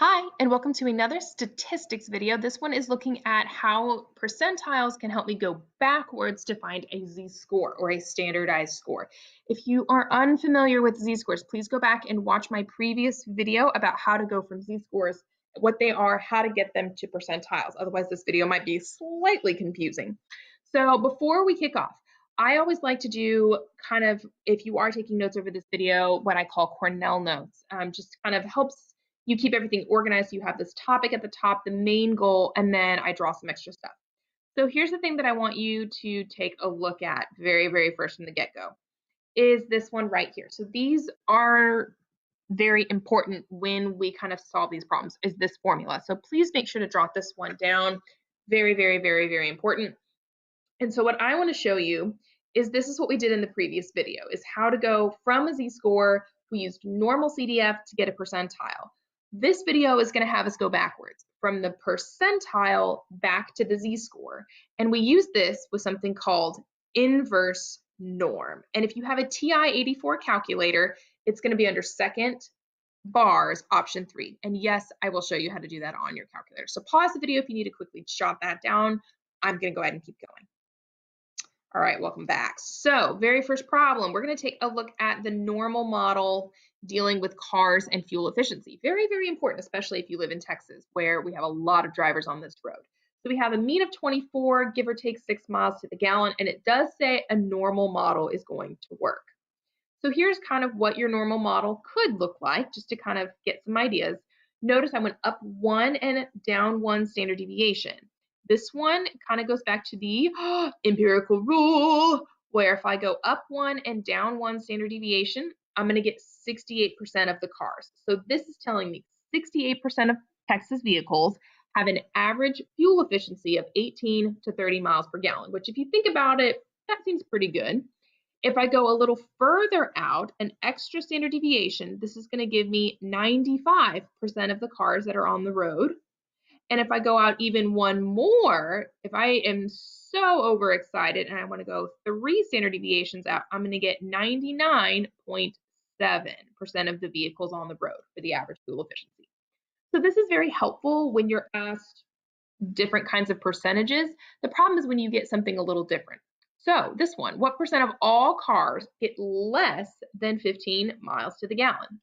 Hi, and welcome to another statistics video. This one is looking at how percentiles can help me go backwards to find a z-score or a standardized score. If you are unfamiliar with z-scores, please go back and watch my previous video about how to go from z-scores, what they are, how to get them to percentiles. Otherwise, this video might be slightly confusing. So before we kick off, I always like to do kind of, if you are taking notes over this video, what I call Cornell Notes. Just kind of helps you keep everything organized. You have this topic at the top, the main goal, and then I draw some extra stuff. So here's the thing that I want you to take a look at very first from the get-go is this one right here. So these are very important when we kind of solve these problems is this formula. So please make sure to jot this one down. Very important. And so what I want to show you is this is what we did in the previous video, is how to go from a z-score. We used Normalcdf to get a percentile. This video is going to have us go backwards from the percentile back to the z-score. And we use this with something called inverse norm. And if you have a TI-84 calculator, it's going to be under second bars, option 3. And yes, I will show you how to do that on your calculator. So pause the video if you need to quickly jot that down. I'm going to go ahead and keep going. All right, welcome back. So very first problem, we're going to take a look at the normal model dealing with cars and fuel efficiency. Very important, especially if you live in Texas, where we have a lot of drivers on this road. So we have a mean of 24, give or take 6 miles to the gallon, and it does say a normal model is going to work. So here's kind of what your normal model could look like, just to kind of get some ideas. Notice I went up 1 and down 1 standard deviation. This one kind of goes back to the empirical rule, where if I go up 1 and down 1 standard deviation, I'm going to get 68% of the cars. So this is telling me 68% of Texas vehicles have an average fuel efficiency of 18 to 30 miles per gallon, which if you think about it, that seems pretty good. If I go a little further out, an extra standard deviation, this is going to give me 95% of the cars that are on the road. And if I go out even one more, if I am so overexcited and I want to go 3 standard deviations out, I'm going to get 99.7% of the vehicles on the road for the average fuel efficiency. So this is very helpful when you're asked different kinds of percentages. The problem is when you get something a little different. So this one, what percent of all cars get less than 15 miles to the gallon?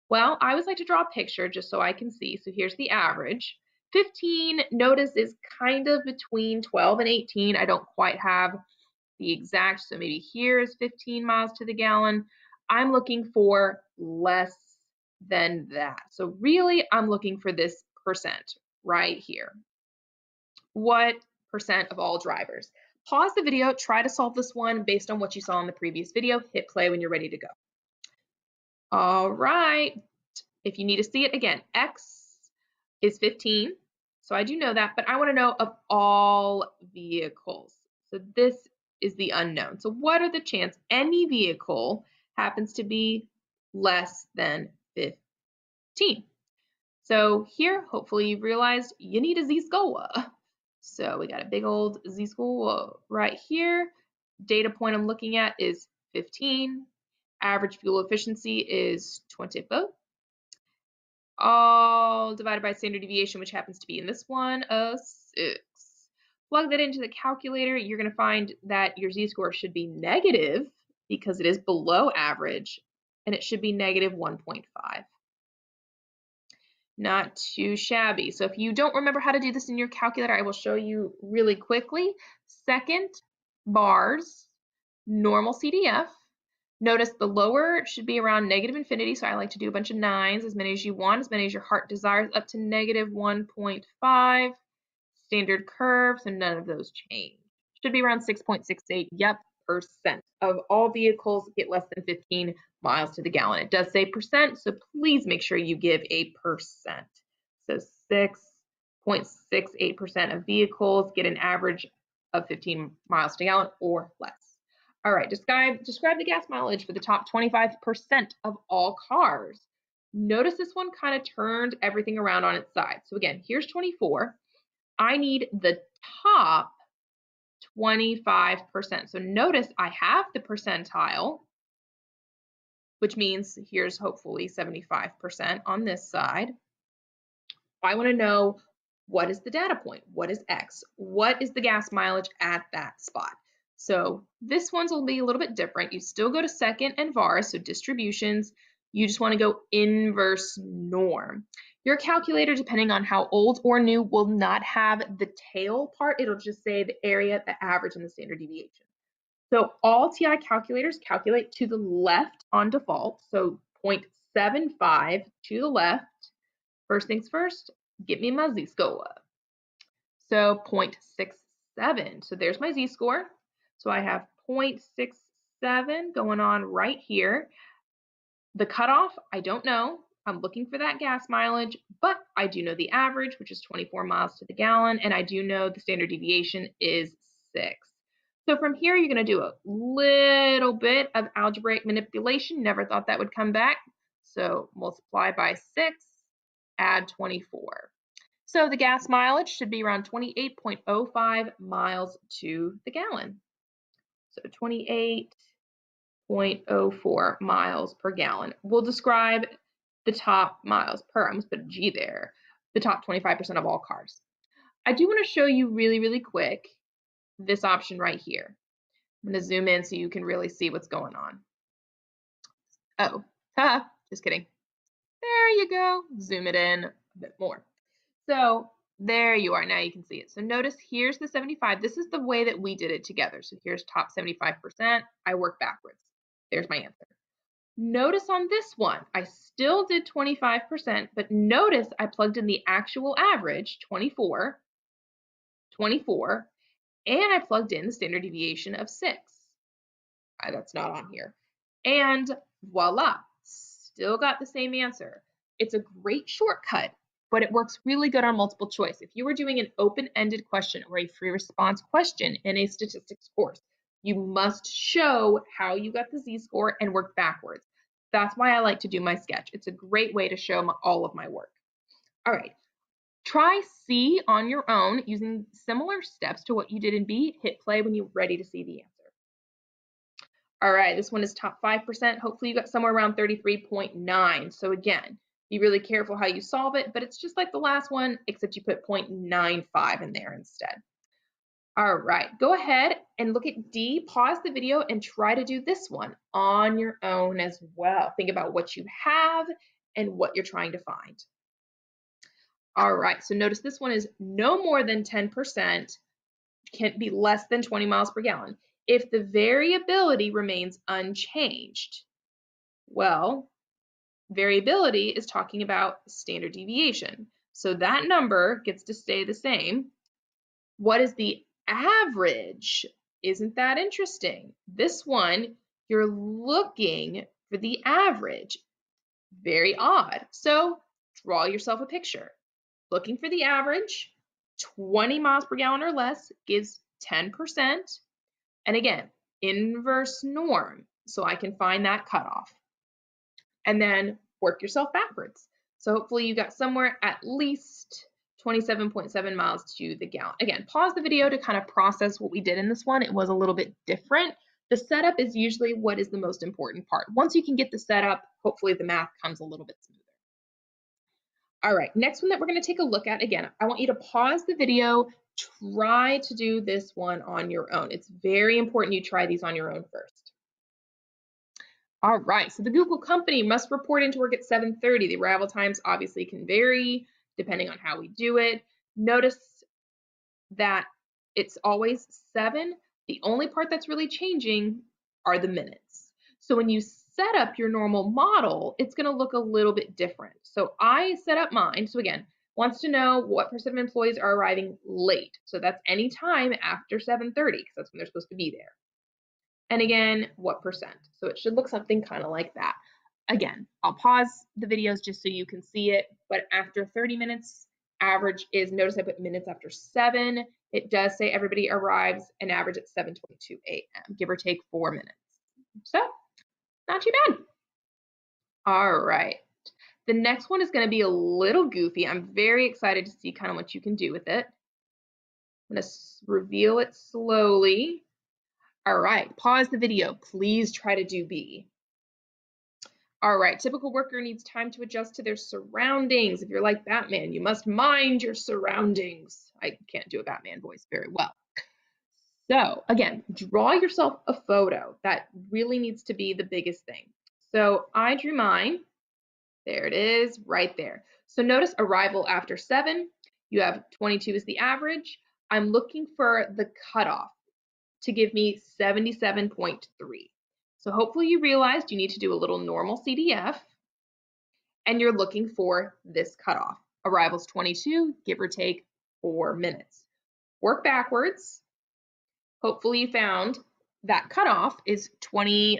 Well, I always like to draw a picture just so I can see. So here's the average. 15, notice, is kind of between 12 and 18. I don't quite have the exact, so maybe here's 15 miles to the gallon. I'm looking for less than that. So really, I'm looking for this percent right here. What percent of all drivers? Pause the video, try to solve this one based on what you saw in the previous video. Hit play when you're ready to go. All right. If you need to see it again, X is 15. So I do know that, but I want to know of all vehicles. So this is the unknown. So what are the chances any vehicle happens to be less than 15? So here, hopefully you've realized you need a z-score. So we got a big old z-score right here. Data point I'm looking at is 15. Average fuel efficiency is 24. All divided by standard deviation, which happens to be in this one, 6. Plug that into the calculator. You're going to find that your z-score should be negative because it is below average, and it should be negative 1.5. Not too shabby. So if you don't remember how to do this in your calculator, I will show you really quickly. Second bars, Normalcdf. Notice the lower should be around negative infinity, so I like to do a bunch of 9s, as many as you want, as many as your heart desires, up to negative 1.5. Standard curve, so none of those change. Should be around 6.68, yep, percent of all vehicles get less than 15 miles to the gallon. It does say percent, so please make sure you give a percent. So 6.68% of vehicles get an average of 15 miles to the gallon or less. All right, describe the gas mileage for the top 25% of all cars. Notice this one kind of turned everything around on its side. So again, here's 24. I need the top 25%. So notice I have the percentile, which means here's hopefully 75% on this side. I want to know, what is the data point? What is X? What is the gas mileage at that spot? So this one's will be a little bit different. You still go to second and var, so distributions. You just want to go inverse norm. Your calculator, depending on how old or new, will not have the tail part. It'll just say the area, the average, and the standard deviation. So all TI calculators calculate to the left on default. So 0.75 to the left. First things first, get me my z-score. So 0.67. So there's my z-score. So I have 0.67 going on right here. The cutoff, I don't know. I'm looking for that gas mileage, but I do know the average, which is 24 miles to the gallon, and I do know the standard deviation is 6. So from here, you're going to do a little bit of algebraic manipulation. Never thought that would come back. So multiply by 6, add 24. So the gas mileage should be around 28.05 miles to the gallon. So 28.04 miles per gallon. We'll describe the top miles per, I almost put a G there, the top 25% of all cars. I do want to show you really, really quick this option right here. I'm going to zoom in so you can really see what's going on. Oh, just kidding. There you go. Zoom it in a bit more. So there you are. Now you can see it. So notice here's the 75. This is the way that we did it together. So here's top 75%. I work backwards. There's my answer. Notice on this one, I still did 25%, but notice I plugged in the actual average, 24, and I plugged in the standard deviation of 6. That's not on here. And voila, still got the same answer. It's a great shortcut, but it works really good on multiple choice. If you were doing an open-ended question or a free response question in a statistics course, you must show how you got the z-score and work backwards. That's why I like to do my sketch. It's a great way to show all of my work. All right, try C on your own using similar steps to what you did in B. Hit play when you're ready to see the answer. All right, this one is top 5%. Hopefully you got somewhere around 33.9. So again, be really careful how you solve it, but it's just like the last one, except you put 0.95 in there instead. All right, go ahead and look at D, pause the video and try to do this one on your own as well. Think about what you have and what you're trying to find. All right, so notice this one is no more than 10%, can't be less than 20 miles per gallon. If the variability remains unchanged, well, variability is talking about standard deviation. So that number gets to stay the same. What is the average? Isn't that interesting? This one, you're looking for the average. Very odd. So draw yourself a picture. Looking for the average, 20 miles per gallon or less gives 10%. And again, inverse norm, so I can find that cutoff. And then work yourself backwards. So hopefully you got somewhere at least 27.7 miles to the gallon. Again, pause the video to kind of process what we did in this one. It was a little bit different. The setup is usually what is the most important part. Once you can get the setup, hopefully the math comes a little bit smoother. All right, next one that we're going to take a look at, again, I want you to pause the video, try to do this one on your own. It's very important you try these on your own first. All right, so the Google company must report into work at 7:30. The arrival times obviously can vary depending on how we do it. Notice that it's always 7. The only part that's really changing are the minutes. So when you set up your normal model, it's going to look a little bit different. So I set up mine. So again, wants to know what percent of employees are arriving late. So that's any time after 7:30 because that's when they're supposed to be there. And again, what percent? So it should look something kind of like that. Again, I'll pause the videos just so you can see it, but after 30 minutes, average is, notice I put minutes after 7. It does say everybody arrives an average at 7:22 a.m., give or take 4 minutes. So, not too bad. All right. The next one is going to be a little goofy. I'm very excited to see kind of what you can do with it. I'm going to reveal it slowly. All right, pause the video. Please try to do B. All right, typical worker needs time to adjust to their surroundings. If you're like Batman, you must mind your surroundings. I can't do a Batman voice very well. So again, draw yourself a photo. That really needs to be the biggest thing. So I drew mine. There it is, right there. So notice arrival after 7. You have 22 as the average. I'm looking for the cutoff to give me 77.3. So hopefully you realized you need to do a little Normalcdf, and you're looking for this cutoff. Arrival's 22, give or take 4 minutes. Work backwards. Hopefully you found that cutoff is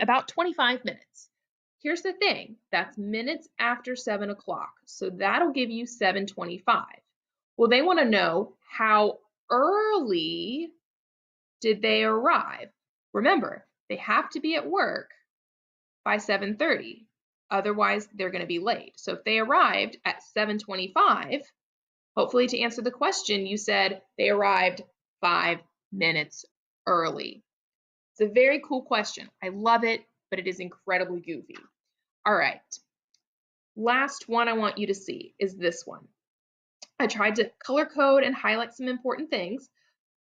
about 25 minutes. Here's the thing, that's minutes after 7 o'clock, so that'll give you 7:25. Well, they want to know how early did they arrive. Remember, they have to be at work by 7:30, otherwise they're going to be late. So if they arrived at 7:25, hopefully to answer the question, you said they arrived 5 minutes early. It's a very cool question. I love it, but it is incredibly goofy. All right, last one I want you to see is this one. I tried to color code and highlight some important things.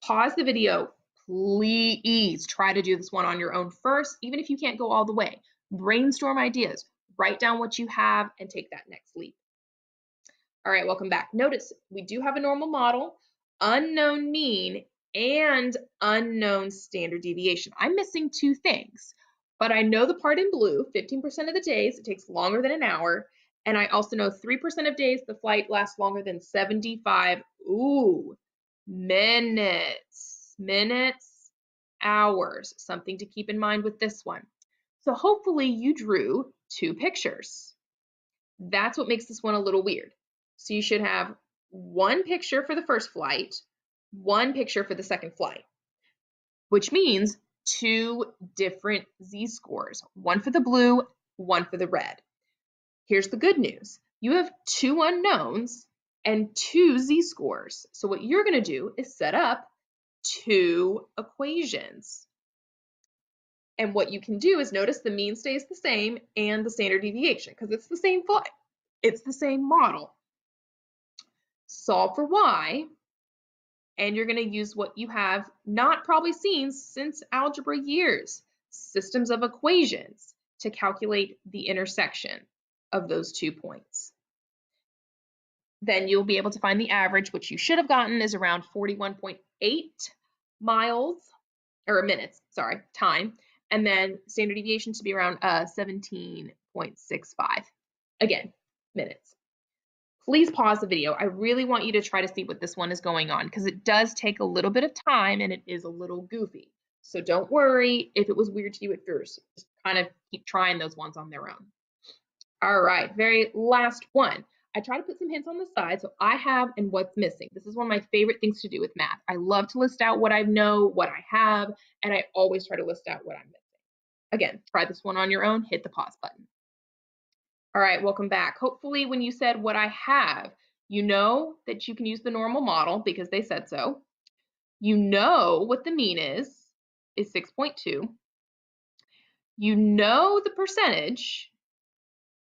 Pause the video. Please try to do this one on your own first, even if you can't go all the way. Brainstorm ideas, write down what you have, and take that next leap. All right, welcome back. Notice we do have a normal model, unknown mean, and unknown standard deviation. I'm missing 2 things, but I know the part in blue, 15% of the days, it takes longer than an hour, and I also know 3% of days the flight lasts longer than 75 minutes, hours, something to keep in mind with this one. So hopefully you drew 2 pictures. That's what makes this one a little weird. So you should have 1 picture for the first flight, 1 picture for the second flight, which means 2 different z-scores, 1 for the blue, 1 for the red. Here's the good news. You have 2 unknowns and 2 z-scores. So what you're going to do is set up 2 equations. And what you can do is notice the mean stays the same and the standard deviation because it's the same flight. It's the same model. Solve for y, and you're going to use what you have not probably seen since algebra years, systems of equations, to calculate the intersection of those 2 points. Then you'll be able to find the average, which you should have gotten is around 41.8 miles, or minutes, sorry, time, and then standard deviation to be around 17.65. Again, minutes. Please pause the video. I really want you to try to see what this one is going on because it does take a little bit of time and it is a little goofy. So don't worry if it was weird to you at first. Just kind of keep trying those ones on their own. All right, very last one. I try to put some hints on the side so I have and what's missing. This is one of my favorite things to do with math. I love to list out what I know, what I have, and I always try to list out what I'm missing. Again, try this one on your own, hit the pause button. All right, welcome back. Hopefully when you said what I have, you know that you can use the normal model because they said so. You know what the mean is 6.2. You know the percentage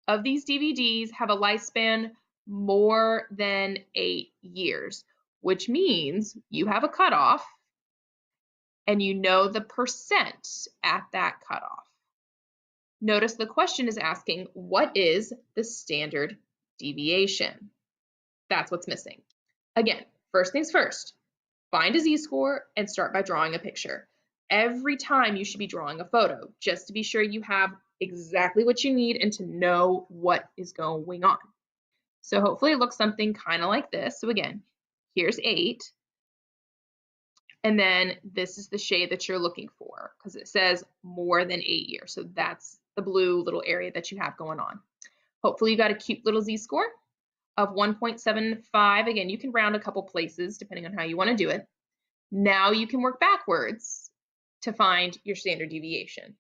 of these DVDs have a lifespan more than 8 years, which means you have a cutoff and you know the percent at that cutoff. Notice the question is asking, what is the standard deviation? That's what's missing. Again, first things first, find a z-score and start by drawing a picture. Every time you should be drawing a photo, just to be sure you have exactly what you need and to know what is going on. So hopefully it looks something kind of like this. So again, here's 8. And then this is the shade that you're looking for because it says more than 8 years. So that's the blue little area that you have going on. Hopefully you got a cute little z-score of 1.75. Again, you can round a couple places depending on how you want to do it. Now you can work backwards to find your standard deviation.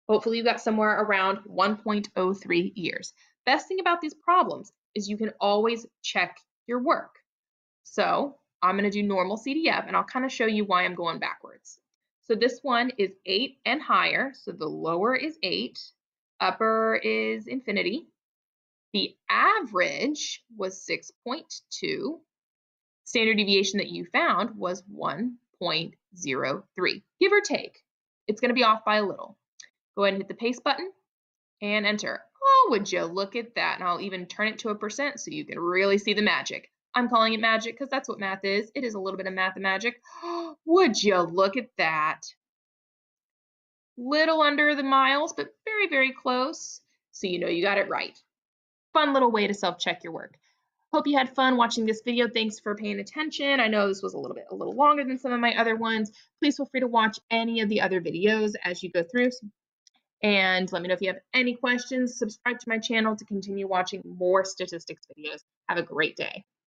Hopefully you got somewhere around 1.03 years. Best thing about these problems is you can always check your work. So I'm going to do Normalcdf and I'll kind of show you why I'm going backwards. So this one is 8 and higher, so the lower is 8, upper is infinity. The average was 6.2. Standard deviation that you found was 1.03, give or take. It's going to be off by a little. Go ahead and hit the paste button and enter. Oh, would you look at that? And I'll even turn it to a percent so you can really see the magic. I'm calling it magic because that's what math is. It is a little bit of math and magic. Would you look at that? Little under the miles, but very, very close. So you know you got it right. Fun little way to self-check your work. Hope you had fun watching this video. Thanks for paying attention. I know this was a little longer than some of my other ones. Please feel free to watch any of the other videos as you go through. And let me know if you have any questions. Subscribe to my channel to continue watching more statistics videos. Have a great day.